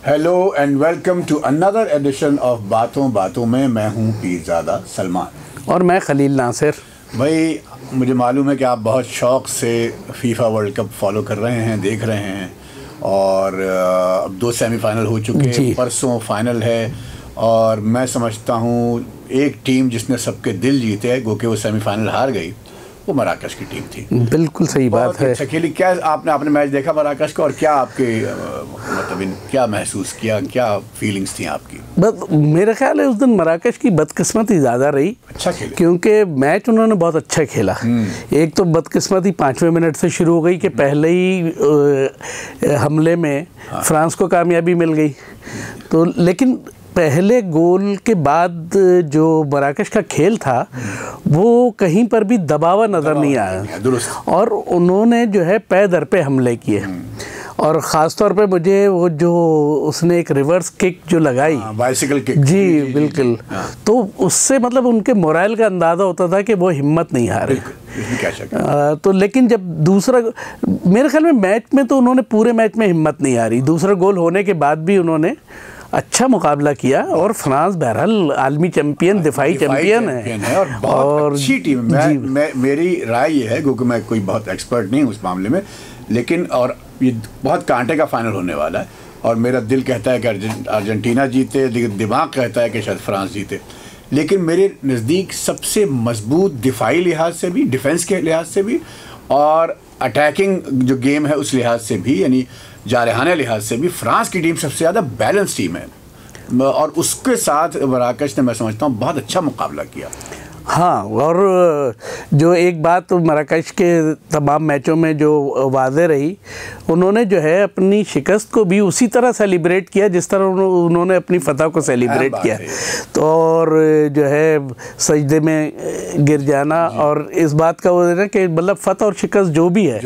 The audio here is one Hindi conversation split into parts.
Hello and welcome to another edition of बातों बातों में। मैं हूं पीरज़ादा सलमान और मैं खलील नासिर। भाई, मुझे मालूम है कि आप बहुत शौक़ से फीफा वर्ल्ड कप फॉलो कर रहे हैं, देख रहे हैं, और अब 2 सेमीफाइनल हो चुके हैं, परसों फाइनल है। और मैं समझता हूं एक टीम जिसने सबके दिल जीते हैं, गो के वो सेमीफाइनल हार गई, वो मराकश की टीम थी। बिल्कुल सही बात है। खेली। क्या आपने मैच देखा मराकश का, और क्या आपके मतलब क्या महसूस किया, क्या फीलिंग्स थी आपकी? बस मेरा ख्याल है उस दिन मराकश की बदकिस्मती ज़्यादा रही। अच्छा खेले क्योंकि मैच उन्होंने बहुत अच्छा खेला। एक तो बदकिस्मती 5वें मिनट से शुरू हो गई कि पहले ही हमले में फ्रांस को कामयाबी मिल गई। तो लेकिन पहले गोल के बाद जो मराकश का खेल था वो कहीं पर भी दबावा नज़र नहीं आया, और उन्होंने जो है पैर दर पे हमले किए। और ख़ास तौर पे मुझे वो जो उसने एक रिवर्स किक जो लगाई, बाइसिकल किक, जी बिल्कुल, तो उससे मतलब उनके मोरल का अंदाज़ा होता था कि वो हिम्मत नहीं हारे। तो लेकिन जब दूसरा, मेरे ख्याल में मैच में तो उन्होंने पूरे मैच में हिम्मत नहीं हारी। दूसरा गोल होने के बाद भी उन्होंने अच्छा मुकाबला किया, और फ्रांस बहरहाल आलमी चैंपियन, दिफाई चैंपियन है और बहुत अच्छी टीम। मेरी राय ये है, क्योंकि मैं कोई बहुत एक्सपर्ट नहीं हूँ उस मामले में, लेकिन और ये बहुत कांटे का फाइनल होने वाला है, और मेरा दिल कहता है कि अर्जेंटीना जीते, दिमाग कहता है कि शायद फ्रांस जीते। लेकिन मेरे नज़दीक सबसे मजबूत दिफाई लिहाज से भी, डिफेंस के लिहाज से भी, और अटैकिंग जो गेम है उस लिहाज से भी, यानी जारहाने लिहाज से भी, फ्रांस की टीम सबसे ज़्यादा बैलेंस टीम है। और उसके साथ मराकश ने, मैं समझता हूँ, बहुत अच्छा मुकाबला किया। हाँ, और जो एक बात मराकश के तमाम मैचों में जो वाज़े रही, उन्होंने जो है अपनी शिकस्त को भी उसी तरह सेलिब्रेट किया जिस तरह उन्होंने अपनी फतह को सेलिब्रेट किया। तो और जो है सजदे में गिर जाना, और इस बात का वो है कि मतलब फतह और शिकस्त जो भी है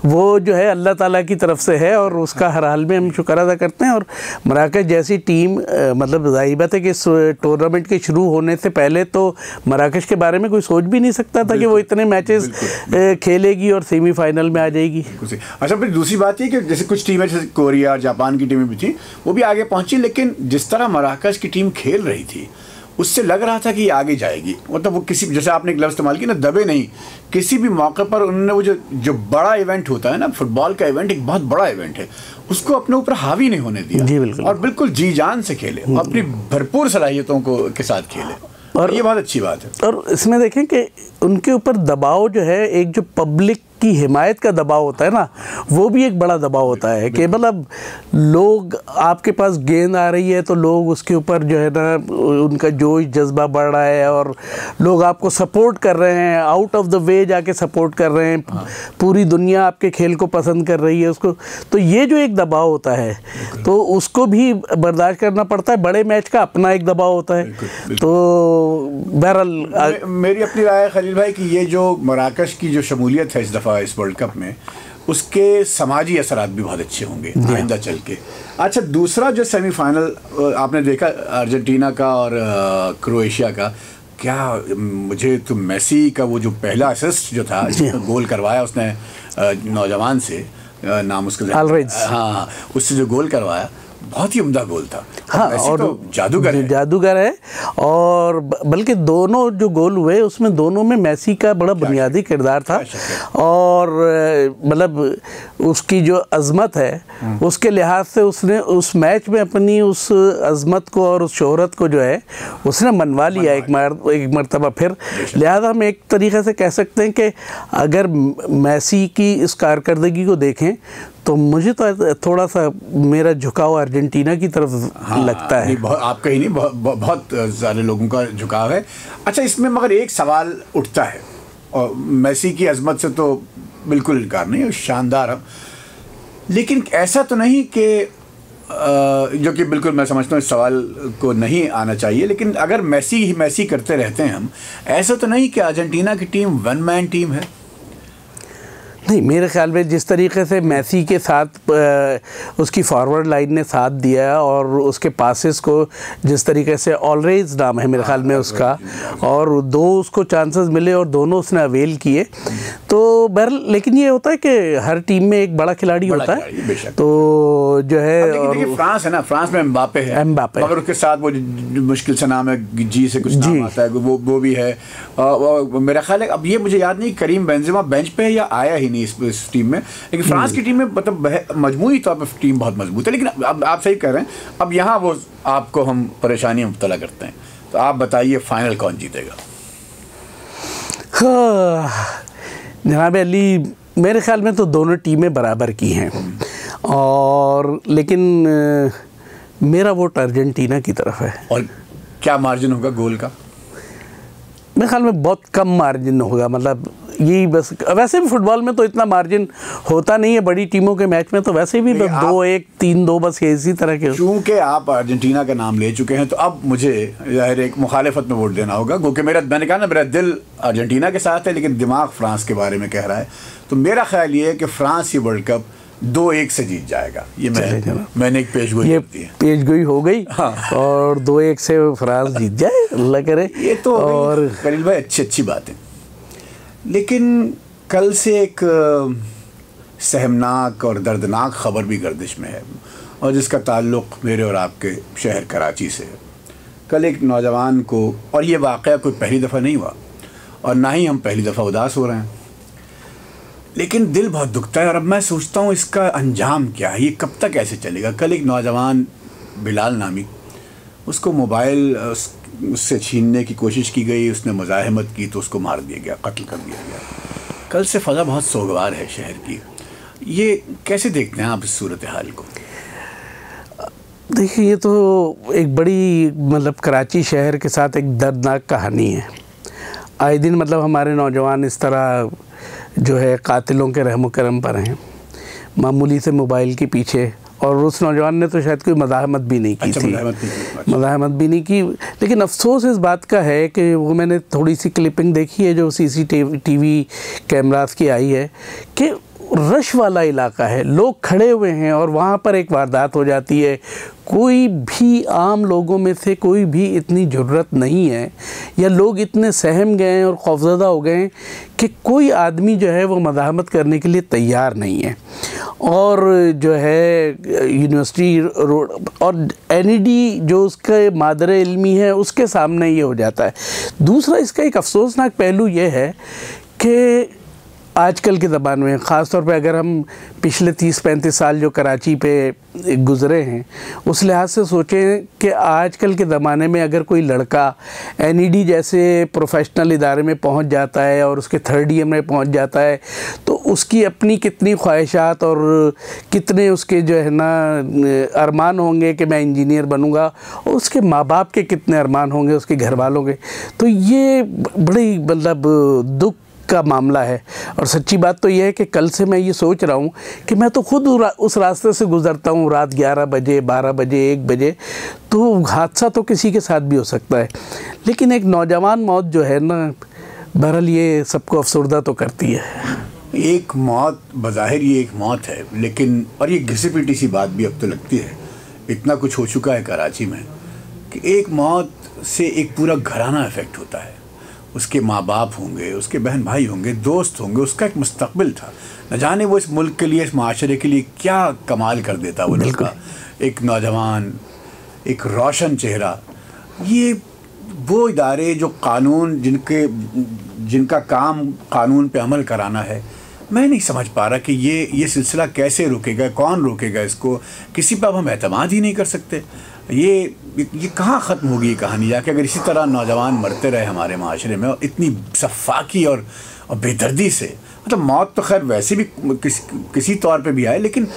वो जो है अल्लाह ताला की तरफ से है, और उसका हर हाल में हम शुक्र अदा करते हैं। और मराकश जैसी टीम, मतलब ज़ाहिर बात है कि इस टूर्नामेंट के शुरू होने से पहले तो मराकश के बारे में कोई सोच भी नहीं सकता था कि वो इतने मैचेस खेलेगी और सेमीफाइनल में आ जाएगी। अच्छा, फिर दूसरी बात ये कि जैसे कुछ टीमें, जैसे कोरिया, जापान की टीमें भी थी, वो भी आगे पहुंची, लेकिन जिस तरह मराकश की टीम खेल रही थी उससे लग रहा था कि ये आगे जाएगी। मतलब वो किसी, जैसे आपने एक लफ्ज़ इस्तेमाल की ना, दबे नहीं। किसी भी मौके पर उन्होंने वो जो बड़ा इवेंट होता है ना, फुटबॉल का इवेंट एक बहुत बड़ा इवेंट है, उसको अपने ऊपर हावी नहीं होने दिया, और बिल्कुल जी जान से खेले, अपनी भरपूर सलाहियतों को के साथ खेले, और ये बहुत अच्छी बात है। और इसमें देखें कि उनके ऊपर दबाव जो है, एक जो पब्लिक की हिमायत का दबाव होता है ना, वो भी एक बड़ा दबाव होता है कि मतलब लोग, आपके पास गेंद आ रही है तो लोग उसके ऊपर जो है ना, उनका जोश जज्बा बढ़ रहा है, और लोग आपको सपोर्ट कर रहे हैं, आउट ऑफ द वे जाके सपोर्ट कर रहे हैं। पूरी दुनिया आपके खेल को पसंद कर रही है उसको। तो ये जो एक दबाव होता है तो उसको भी बर्दाश्त करना पड़ता है। बड़े मैच का अपना एक दबाव होता है। तो बहरहाल मेरी अपनी राय है खलील भाई कि ये जो मराकश की जो शमूलियत है इस दफ़ा इस वर्ल्ड कप में, उसके समाजी असरात भी बहुत अच्छे होंगे आइंदा चल के। अच्छा, दूसरा जो सेमीफाइनल आपने देखा अर्जेंटीना का और क्रोएशिया का, क्या मुझे तो मेसी का वो जो पहला असिस्ट जो था, गोल करवाया उसने नौजवान से, नाम उसका हाँ, उससे जो गोल करवाया, बहुत ही उम्दा गोल था। हाँ, और तो जादूगर है। और बल्कि दोनों जो गोल हुए उसमें दोनों में मेसी का बड़ा बुनियादी किरदार था। और मतलब उसकी जो अज़मत है उसके लिहाज से उसने उस मैच में अपनी उस अज़मत को और उस शोहरत को जो है उसने मनवा लिया एक मरतबा फिर। लिहाजा हम एक तरीक़े से कह सकते हैं कि अगर मेसी की इस कारकर्दगी को देखें तो मुझे तो थोड़ा सा मेरा झुकाव अर्जेंटीना की तरफ लगता है। आपका ही नहीं, बहुत ज़्यादा लोगों का झुकाव है। अच्छा, इसमें मगर एक सवाल उठता है, और मेसी की अजमत से तो बिल्कुल इनकार नहीं है, शानदार है, लेकिन ऐसा तो नहीं कि जो कि बिल्कुल मैं समझता हूँ इस सवाल को नहीं आना चाहिए, लेकिन अगर मेसी ही मेसी करते रहते हैं हम, ऐसा तो नहीं कि अर्जेंटीना की टीम वन मैन टीम है? नहीं, मेरे ख्याल में जिस तरीके से मेसी के साथ उसकी फॉरवर्ड लाइन ने साथ दिया और उसके पासेस को जिस तरीके से ऑलरेज नाम है मेरे ख्याल में उसका, और 2 उसको चांसेस मिले और दोनों उसने अवेल किए। तो बहरहाल, लेकिन ये होता है कि हर टीम में एक बड़ा खिलाड़ी होता है, तो जो है देखिए फ्रांस है ना, फ्रांस में एम्बापे है, मगर उसके साथ वो मुश्किल से नाम है, जी से कुछ नाम आता है, वो भी है। मेरा ख्याल है, अब ये मुझे याद नहीं करीम बेंजेमा बेंच पे है या आया ही नहीं इस टीम में, लेकिन फ्रांस की टीम में मतलब मजमूई तौर पर टीम बहुत मजबूत है। लेकिन अब आप सही कह रहे हैं, अब यहाँ वो आपको हम परेशानी में मुब्तला करते हैं। तो आप बताइए फाइनल कौन जीतेगा? जनाब अली, मेरे ख्याल में तो दोनों टीमें बराबर की हैं, और लेकिन मेरा वोट अर्जेंटीना की तरफ है। और क्या मार्जिन होगा गोल का? मेरे ख्याल में बहुत कम मार्जिन होगा, मतलब यही बस। वैसे भी फुटबॉल में तो इतना मार्जिन होता नहीं है बड़ी टीमों के मैच में, तो वैसे भी बस 2-1, 3-2 बस इसी तरह के। चूँकि आप अर्जेंटीना का नाम ले चुके हैं, तो अब मुझे ज़ाहिर एक मुखालिफत में वोट देना होगा, क्योंकि मैंने कहा ना, मेरा दिल अर्जेंटीना के साथ है, लेकिन दिमाग फ्रांस के बारे में कह रहा है। तो मेरा ख्याल ये है कि फ्रांस ये वर्ल्ड कप 2-1 से जीत जाएगा। ये मैंने एक पेशगोई दी है, पेशगोई हो गई। हाँ। और 2-1 से फ्रांस जीत जाए, अल्लाह करे। ये तो और करील भाई अच्छी बात है, लेकिन कल से एक सहमनाक और दर्दनाक खबर भी गर्दिश में है, और जिसका ताल्लुक़ मेरे और आपके शहर कराची से है। कल एक नौजवान को, और ये वाक़या कोई पहली दफ़ा नहीं हुआ, और ना ही हम पहली दफ़ा उदास हो रहे हैं, लेकिन दिल बहुत दुखता है। और अब मैं सोचता हूँ इसका अंजाम क्या है, ये कब तक ऐसे चलेगा। कल एक नौजवान बिलाल नामी, उसको मोबाइल उससे छीनने की कोशिश की गई, उसने मुज़ाहमत की तो उसको मार दिया गया, कत्ल कर दिया गया। कल से फ़ज़ा बहुत सोगवार है शहर की। ये कैसे देखते हैं आप इस सूरत हाल को? देखिए, ये तो एक बड़ी मतलब कराची शहर के साथ एक दर्दनाक कहानी है। आए दिन मतलब हमारे नौजवान इस तरह जो है कातिलों के रहम करम पर हैं, मामूली से मोबाइल के पीछे। और उस नौजवान ने तो शायद कोई मज़ाहमत भी नहीं की थी, मज़ाहमत भी नहीं की। लेकिन अफसोस इस बात का है कि वो मैंने थोड़ी सी क्लिपिंग देखी है जो CCTV कैमरास की आई है, कि रश वाला इलाका है, लोग खड़े हुए हैं और वहाँ पर एक वारदात हो जाती है। कोई भी आम लोगों में से कोई भी इतनी ज़रूरत नहीं है, या लोग इतने सहम गए हैं और खौफज़दा हो गए हैं कि कोई आदमी जो है वो मज़ाहमत करने के लिए तैयार नहीं है। और जो है यूनिवर्सिटी रोड और NED जो उसका मादरे इल्मी है, उसके सामने ये हो जाता है। दूसरा इसका एक अफसोसनाक पहलू ये है कि आजकल के ज़माने में, ख़ास तौर पे अगर हम पिछले 30-35 साल जो कराची पे गुज़रे हैं उस लिहाज से सोचें कि आजकल के ज़माने में अगर कोई लड़का NED जैसे प्रोफेशनल इदारे में पहुंच जाता है और उसके 3rd ईयर में पहुंच जाता है, तो उसकी अपनी कितनी ख्वाहिशात और कितने उसके जो है ना अरमान होंगे कि मैं इंजीनियर बनूंगा, और उसके माँ बाप के कितने अरमान होंगे, उसके घर वालों के। तो ये बड़ी मतलब दुख का मामला है। और सच्ची बात तो यह है कि कल से मैं ये सोच रहा हूँ कि मैं तो खुद उस रास्ते से गुज़रता हूँ रात 11 बजे, 12 बजे, 1 बजे, तो हादसा तो किसी के साथ भी हो सकता है। लेकिन एक नौजवान मौत जो है ना, बहरहाल ये सबको अफसरदा तो करती है। एक मौत बज़ाहिर ये एक मौत है, लेकिन और ये घिसी पिटी सी बात भी अब तो लगती है, इतना कुछ हो चुका है कराची में कि एक मौत से एक पूरा घराना इफ़ेक्ट होता है। उसके माँ बाप होंगे, उसके बहन भाई होंगे, दोस्त होंगे, उसका एक मुस्तकबिल था। न जाने वो इस मुल्क के लिए, इस माशरे के लिए क्या कमाल कर देता वो लड़का। एक नौजवान, एक रोशन चेहरा। ये वो इदारे जो कानून जिनका काम कानून पे अमल कराना है, मैं नहीं समझ पा रहा कि ये सिलसिला कैसे रुकेगा, कौन रोकेगा इसको। किसी पर अब हम एतमाद ही नहीं कर सकते। ये कहाँ ख़त्म होगी ये कहानी जाके, अगर इसी तरह नौजवान मरते रहे हमारे माशरे में, और इतनी सफाकी और बेदर्दी से। मतलब मौत तो खैर वैसे भी किसी तौर पे भी आए, लेकिन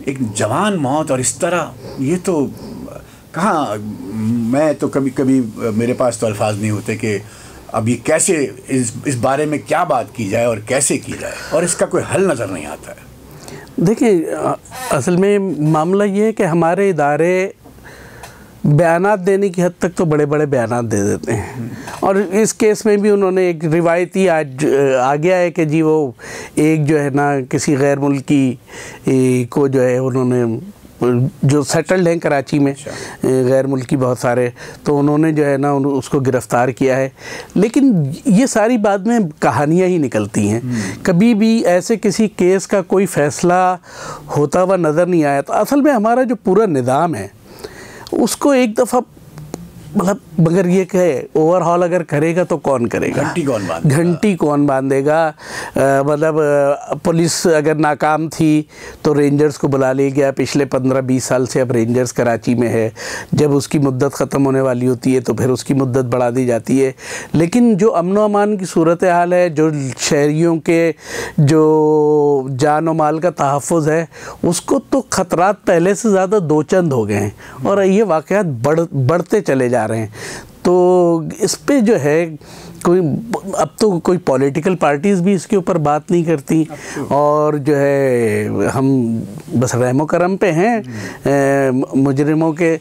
एक जवान मौत और इस तरह, ये तो कहाँ। मैं तो कभी मेरे पास तो अल्फाज नहीं होते कि अब ये कैसे इस बारे में क्या बात की जाए और कैसे की जाए, और इसका कोई हल नज़र नहीं आता है। देखिए, असल में मामला ये है कि हमारे इदारे बयानात देने की हद तक तो बड़े बड़े बयानात दे देते हैं। और इस केस में भी उन्होंने एक रिवायती आज आ गया है कि जी वो एक जो है ना किसी गैर मुल्की को जो है उन्होंने जो सेटल्ड हैं कराची में गैर मुल्की बहुत सारे, तो उन्होंने जो है ना उसको गिरफ़्तार किया है। लेकिन ये सारी बाद में कहानियाँ ही निकलती हैं, कभी भी ऐसे किसी केस का कोई फ़ैसला होता हुआ नज़र नहीं आया। तो असल में हमारा जो पूरा निज़ाम है उसको एक दफ़ा मतलब मगर ये कहे ओवरहॉल अगर करेगा तो कौन करेगा, घंटी कौन बांधेगा। मतलब पुलिस अगर नाकाम थी तो रेंजर्स को बुला लिया गया। पिछले 15-20 साल से अब रेंजर्स कराची में है, जब उसकी मुद्दत ख़त्म होने वाली होती है तो फिर उसकी मुद्दत बढ़ा दी जाती है। लेकिन जो अमन व अमान की सूरत हाल है, जो शहरियों के जो जान और माल का तहफ़्फ़ुज़ है, उसको तो ख़तरात पहले से ज़्यादा दो चंद हो गए हैं और ये वाक़यात बढ़ते चले जा रहे हैं। तो इस पे जो है कोई अब तो कोई पॉलिटिकल पार्टीज़ भी इसके ऊपर बात नहीं करती और जो है हम बस रहमो करम पे हैं मुजरिमों के।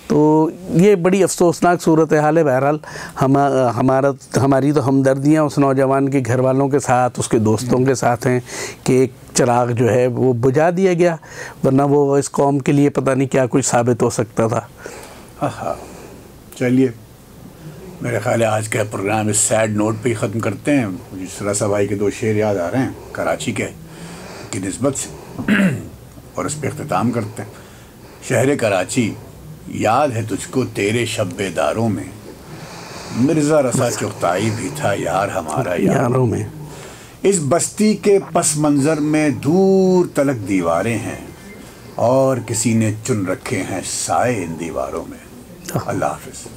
तो ये बड़ी अफसोसनाक सूरत हाल है। बहरहाल हमारी तो हमदर्दियाँ उस नौजवान के घर वालों के साथ, उसके दोस्तों के साथ हैं कि एक चिराग जो है वो बुझा दिया गया, वरना वो इस कौम के लिए पता नहीं क्या कुछ साबित हो सकता था। हाँ, चलिए मेरे ख्याल है आज का प्रोग्राम इस सैड नोट पे ही ख़त्म करते हैं। मुझे रसा भाई के 2 शेर याद आ रहे हैं कराची के की निस्बत से और इस पे इख्तिताम करते हैं। शहर कराची याद है तुझको तेरे शब्बेदारों में, मिर्ज़ा रसा चुगताई भी था यार हमारा यारों में। इस बस्ती के पस मंज़र में दूर तलक दीवारें हैं और किसी ने चुन रखे हैं साए इन दीवारों में। अल्लाह हाफ़िज़।